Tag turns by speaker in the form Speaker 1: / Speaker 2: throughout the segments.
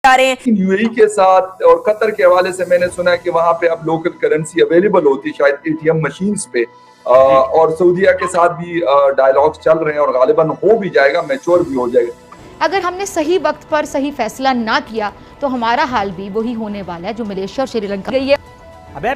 Speaker 1: जा रहे हैं।
Speaker 2: यूएई के साथ और कतर के हवाले से मैंने सुना है कि वहां पे अब लोकल करेंसी अवेलेबल होती है शायद एटीएम मशीन्स पे, और सऊदीया के साथ भी डायलॉग्स चल रहे हैं और गालिबन हो भी जाएगा, मैच्योर भी हो जाएगा।
Speaker 3: अगर हमने सही वक्त पर सही फैसला ना किया तो हमारा हाल भी वही होने वाला है जो मलेशिया और श्रीलंका गई है।
Speaker 4: अबे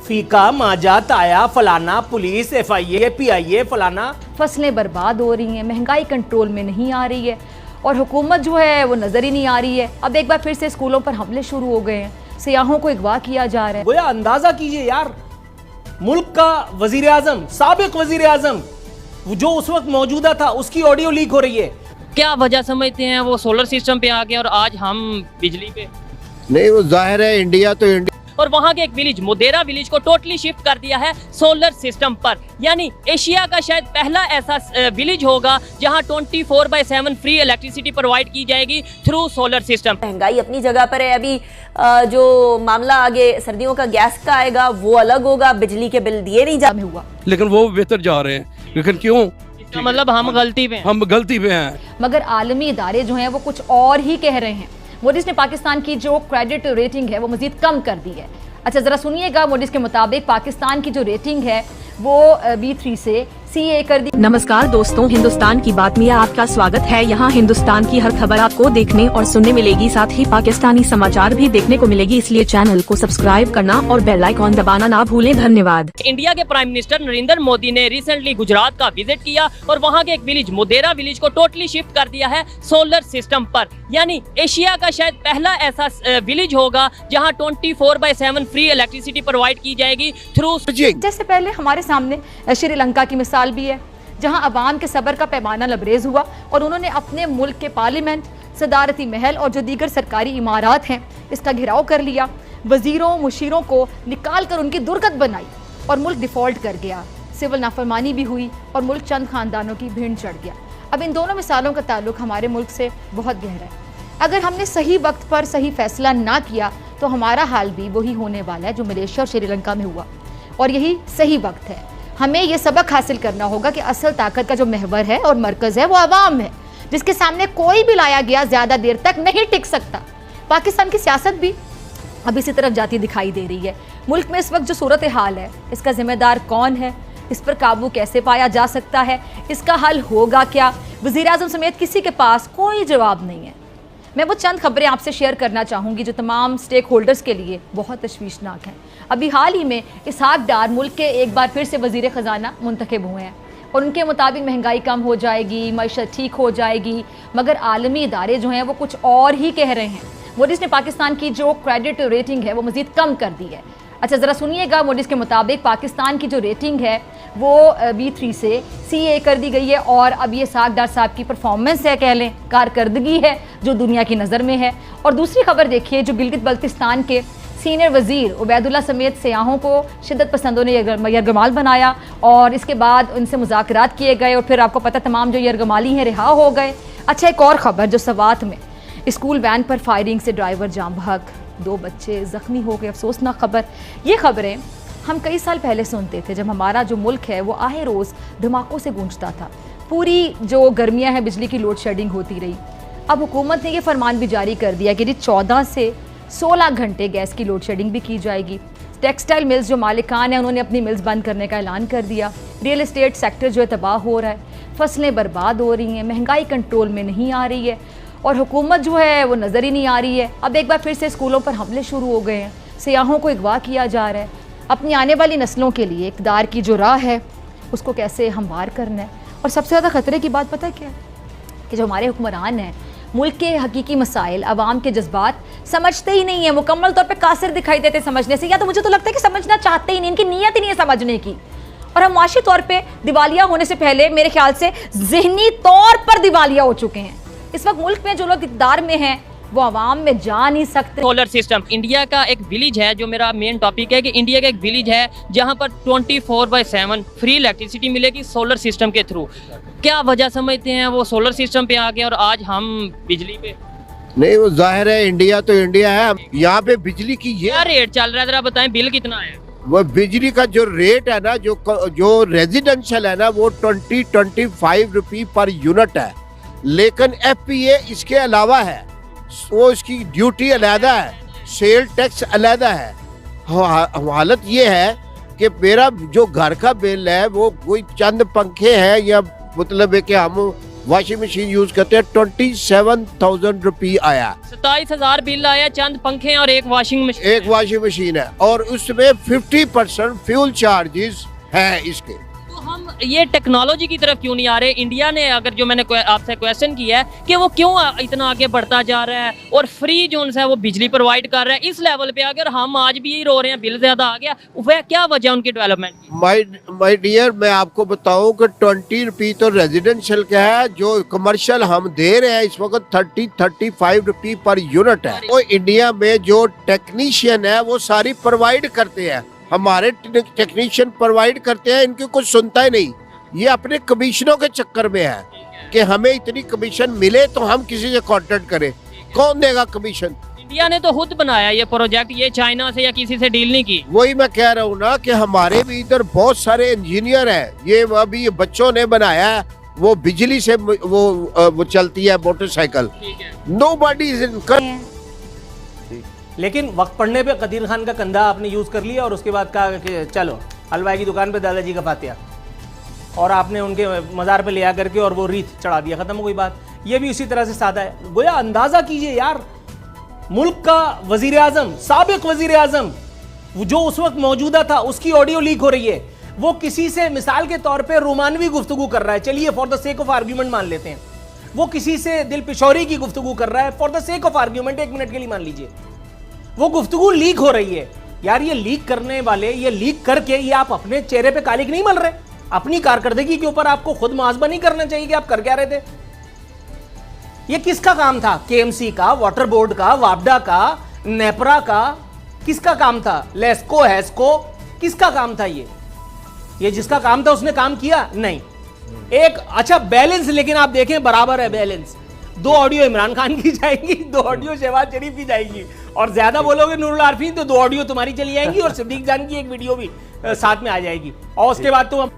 Speaker 4: फीका माजा ताया फलाना पुलिस एफआईए पीआईए फलाना,
Speaker 3: फसलें बर्बाद हो रही हैं, महंगाई कंट्रोल में नहीं आ रही है और हुकूमत जो है वो नजर ही नहीं आ रही है। अब एक बार फिर से स्कूलों पर हमले शुरू हो गए हैं, सियाहों को अगवा किया जा रहा है।
Speaker 4: गोया अंदाजा कीजिए यार, मुल्क का वजीर आजम, साबिक वजीर आजम जो उस वक्त मौजूदा था, उसकी ऑडियो लीक हो रही है।
Speaker 5: क्या वजह समझते हैं वो सोलर सिस्टम पे आ गए और आज हम बिजली पे?
Speaker 6: नहीं, वो जाहिर है इंडिया तो इंडिया,
Speaker 5: और वहाँ के एक विलेज मोदेरा विलेज को टोटली शिफ्ट कर दिया है सोलर सिस्टम पर। यानी एशिया का शायद पहला ऐसा विलेज होगा जहाँ 24/7 फ्री इलेक्ट्रिसिटी प्रोवाइड की जाएगी थ्रू सोलर सिस्टम।
Speaker 1: महंगाई अपनी जगह पर है। अभी जो मामला आगे सर्दियों का गैस का आएगा वो अलग होगा, बिजली के बिल दिए नहीं जा हुआ,
Speaker 7: लेकिन वो बेहतर जा रहे हैं। लेकिन क्यों?
Speaker 5: इसका मतलब हम गलती पे हैं।
Speaker 7: हम गलती पे हैं।
Speaker 3: मगर आलमी इदारे जो हैं वो कुछ और ही कह रहे हैं। मूडीज ने पाकिस्तान की जो क्रेडिट रेटिंग है वो मजीद कम कर दी है। अच्छा जरा सुनिएगा, मूडीज के मुताबिक पाकिस्तान की जो रेटिंग है वो B3 से CA कर दी।
Speaker 8: नमस्कार दोस्तों, हिंदुस्तान की बात में आपका स्वागत है। यहाँ हिंदुस्तान की हर खबर आपको देखने और सुनने मिलेगी, साथ ही पाकिस्तानी समाचार भी देखने को मिलेगी, इसलिए चैनल को सब्सक्राइब करना और बेल आइकॉन दबाना ना भूलें। धन्यवाद।
Speaker 5: इंडिया के प्राइम मिनिस्टर नरेंद्र मोदी ने रिसेंटली गुजरात का विजिट किया और वहाँ के एक विलेज मोदेरा विलेज को टोटली शिफ्ट कर दिया है सोलर सिस्टम पर। यानी एशिया का शायद पहला ऐसा विलेज होगा जहाँ 24/7 फ्री इलेक्ट्रिसिटी प्रोवाइड की जाएगी थ्रू।
Speaker 3: जैसे पहले हमारे सामने श्रीलंका की मिसाल भी है जहां अवाम के सब्र का पैमाना लबरेज हुआ और उन्होंने अपने मुल्क के पार्लियामेंट, सदारती महल और जो दीगर सरकारी इमारत हैं इसका घेराव कर लिया, वजीरों मुशीरों को निकाल कर उनकी दुर्गत बनाई और मुल्क डिफॉल्ट कर गया। सिविल नाफरमानी भी हुई और मुल्क चंद खानदानों की भीड़ चढ़ गया। अब इन दोनों मिसालों का ताल्लुक हमारे मुल्क से बहुत गहरा है। अगर हमने सही वक्त पर सही फैसला ना किया तो हमारा हाल भी वही होने वाला है जो मलेशिया और श्रीलंका में हुआ, और यही सही वक्त है। हमें ये सबक हासिल करना होगा कि असल ताकत का जो महवर है और मरकज़ है वो अवाम है, जिसके सामने कोई भी लाया गया ज़्यादा देर तक नहीं टिक सकता। पाकिस्तान की सियासत भी अब इसी तरफ जाती दिखाई दे रही है। मुल्क में इस वक्त जो सूरत हाल है, इसका जिम्मेदार कौन है, इस पर काबू कैसे पाया जा सकता है, इसका हल होगा क्या, वज़ीर आज़म समेत किसी के पास कोई जवाब नहीं है। मैं वो चंद खबरें आपसे शेयर करना चाहूँगी जो तमाम स्टेक होल्डर्स के लिए बहुत तशवीशनाक हैं। अभी हाल ही में इसहाक डार मुल्क के एक बार फिर से वज़ीर ख़जाना मुंतखब हुए हैं और उनके मुताबिक महंगाई कम हो जाएगी, मईशत ठीक हो जाएगी, मगर आलमी इदारे जो हैं वो कुछ और ही कह रहे हैं। मूडीज ने पाकिस्तान की जो क्रेडिट रेटिंग है वो मज़ीद कम कर दी है। अच्छा ज़रा सुनिएगा, मूडीज के मुताबिक पाकिस्तान की जो रेटिंग है वो B3 से CA कर दी गई है और अब ये इसहाक डार साहब की परफॉर्मेंस है, कह लें कारकर्दगी है जो दुनिया की नज़र में है। और दूसरी खबर देखिए, जो गिलगित बल्तिस्तान के सीनियर वज़ीर उबैदुल्ला समेत सियाहों को शिद्दत पसंदों ने यरगमाल बनाया और इसके बाद उनसे मुज़ाकरात किए गए और फिर आपको पता तमाम जो यरगमाली हैं रिहा हो गए। अच्छा एक और ख़बर जो सवात में स्कूल वैन पर फायरिंग से ड्राइवर जाम बहक, 2 बच्चे ज़ख्मी हो गए, अफसोसनाक खबर। ये खबरें हम कई साल पहले सुनते थे जब हमारा जो मुल्क है वो आए रोज़ धमाकों से गूंजता था। पूरी जो गर्मियाँ हैं बिजली की लोड शेडिंग होती रही। अब हुकूमत ने ये फरमान भी जारी कर दिया कि 14 से 16 घंटे गैस की लोड शेडिंग भी की जाएगी। टेक्सटाइल मिल्स जो मालिकान हैं उन्होंने अपनी मिल्स बंद करने का ऐलान कर दिया। रियल एस्टेट सेक्टर जो है तबाह हो रहा है, फसलें बर्बाद हो रही हैं, महंगाई कंट्रोल में नहीं आ रही है और हुकूमत जो है वो नज़र ही नहीं आ रही है। अब एक बार फिर से स्कूलों पर हमले शुरू हो गए हैं, सियाहों को अगवा किया जा रहा है। अपनी आने वाली नस्लों के लिए इक़्तिदार की जो राह है उसको कैसे हमवार करना है। और सबसे ज़्यादा ख़तरे की बात पता है क्या है कि जो हमारे हुक्मरान हैं मुल्क के हकीकी मसाइल, आवाम के जज्बात समझते ही नहीं है, मुकम्मल तौर पे कासिर दिखाई देते समझने से, या तो मुझे तो लगता है कि समझना चाहते ही नहीं, इनकी नीयत ही नहीं है समझने की। और हम माशी तौर पे दिवालिया होने से पहले मेरे ख्याल से ज़हनी तौर पर दिवालिया हो चुके हैं। इस वक्त मुल्क में जो लोग इक़्तिदार में हैं वो आवाम में जा नहीं सकते।
Speaker 5: सोलर सिस्टम इंडिया का एक विलेज है, जो मेरा मेन टॉपिक है कि इंडिया का एक विलेज है जहां पर 24/7 फ्री इलेक्ट्रिसिटी मिलेगी सोलर सिस्टम के थ्रू। क्या वजह समझते हैं वो सोलर सिस्टम पे आ गए और आज हम बिजली पे?
Speaker 6: नहीं, वो जाहिर है इंडिया तो इंडिया है। यहाँ पे बिजली की ये
Speaker 5: क्या रेट चल रहा है, जरा बताएं, बिल कितना है?
Speaker 6: वो बिजली का जो रेट है ना, जो रेजिडेंशियल है ना, वो 20-25 रुपये पर यूनिट है, लेकिन FPA इसके अलावा है। वो इसकी ड्यूटी अलहदा है, सेल टैक्स अलहदा है। हालत ये है कि मेरा जो घर का बिल है वो कोई चंद पंखे हैं या मतलब है कि हम वॉशिंग मशीन यूज करते हैं, 27,000 रुपये आया।
Speaker 5: 27,000 बिल आया, चंद पंखे और एक वॉशिंग मशीन।
Speaker 6: एक वॉशिंग मशीन है और उसमें 50% फ्यूल चार्जेस है इसके।
Speaker 5: तो हम ये टेक्नोलॉजी की तरफ क्यों नहीं आ रहे? इंडिया ने, अगर जो मैंने आपसे क्वेश्चन किया है कि वो क्यों इतना आगे बढ़ता जा रहा है और फ्री जोन है वो बिजली प्रोवाइड कर रहा है, इस लेवल पे अगर हम आज भी रो रहे हैं बिल ज्यादा आ गया, वह क्या वजह उनकी डेवलपमेंट की?
Speaker 6: माय डियर, मैं आपको बताऊं कि 20 रुपये तो रेजिडेंशियल का है, जो कमर्शियल हम दे रहे हैं इस वक्त 35 रुपये पर यूनिट है। वो इंडिया में जो टेक्नीशियन है वो सारी प्रोवाइड करते हैं, हमारे टेक्नीशियन प्रोवाइड करते हैं, इनकी कुछ सुनता ही नहीं। ये अपने कमीशनों के चक्कर में है कि हमें इतनी कमीशन मिले तो हम किसी से कॉन्ट्रैक्ट करें, कौन देगा कमीशन?
Speaker 5: इंडिया ने तो खुद बनाया ये प्रोजेक्ट, ये चाइना से या किसी से डील नहीं की।
Speaker 6: वही मैं कह रहा हूँ ना कि हमारे भी इधर बहुत सारे इंजीनियर हैं, ये अभी बच्चों ने बनाया है, वो बिजली से वो चलती है मोटरसाइकिल। Nobody is in.
Speaker 4: लेकिन वक्त पड़ने पे कदीर खान का कंधा आपने यूज कर लिया और उसके बाद कहा कि चलो हलवाई की दुकान पे दादाजी का फातिया, और आपने उनके मज़ार पे ले आकर के और वो रीत चढ़ा दिया, खत्म हो गई बात। ये भी उसी तरह से सादा है। गोया अंदाजा कीजिए यार, मुल्क का वजीर आजम, साबिक वजीर आजम जो उस वक्त मौजूदा था, उसकी ऑडियो लीक हो रही है। वो किसी से मिसाल के तौर पे रोमानवी गुफ्तगू कर रहा है, चलिए for the sake of argument मान लेते हैं। वो किसी से दिल पिशौरी की गुफ्तगू कर रहा है, for the sake of argument, 1 minute के लिए मान लीजिए। वो गुफ्तगू लीक हो रही है यार। ये लीक करने वाले, ये लीक करके ये आप अपने चेहरे पे कालिक नहीं मल रहे? अपनी कारकर्दगी के ऊपर आपको खुद मुहासबा नहीं करना चाहिए कि आप कर क्या रहे थे? ये किसका काम था? केएमसी का, वाटर बोर्ड का, वापडा का, नेपरा का, किसका काम था? लेस्को, हैस्को, किसका काम था? ये जिसका काम था उसने काम किया नहीं। एक अच्छा बैलेंस, लेकिन आप देखें बराबर है बैलेंस। 2 ऑडियो इमरान खान की जाएंगी, 2 ऑडियो शहबाज शरीफ की जाएगी, और ज्यादा बोलोगे नूरुल आरफीन तो 2 ऑडियो तुम्हारी चली जाएंगी और सिद्दीक जान की एक वीडियो भी साथ में आ जाएगी, और उसके बाद तो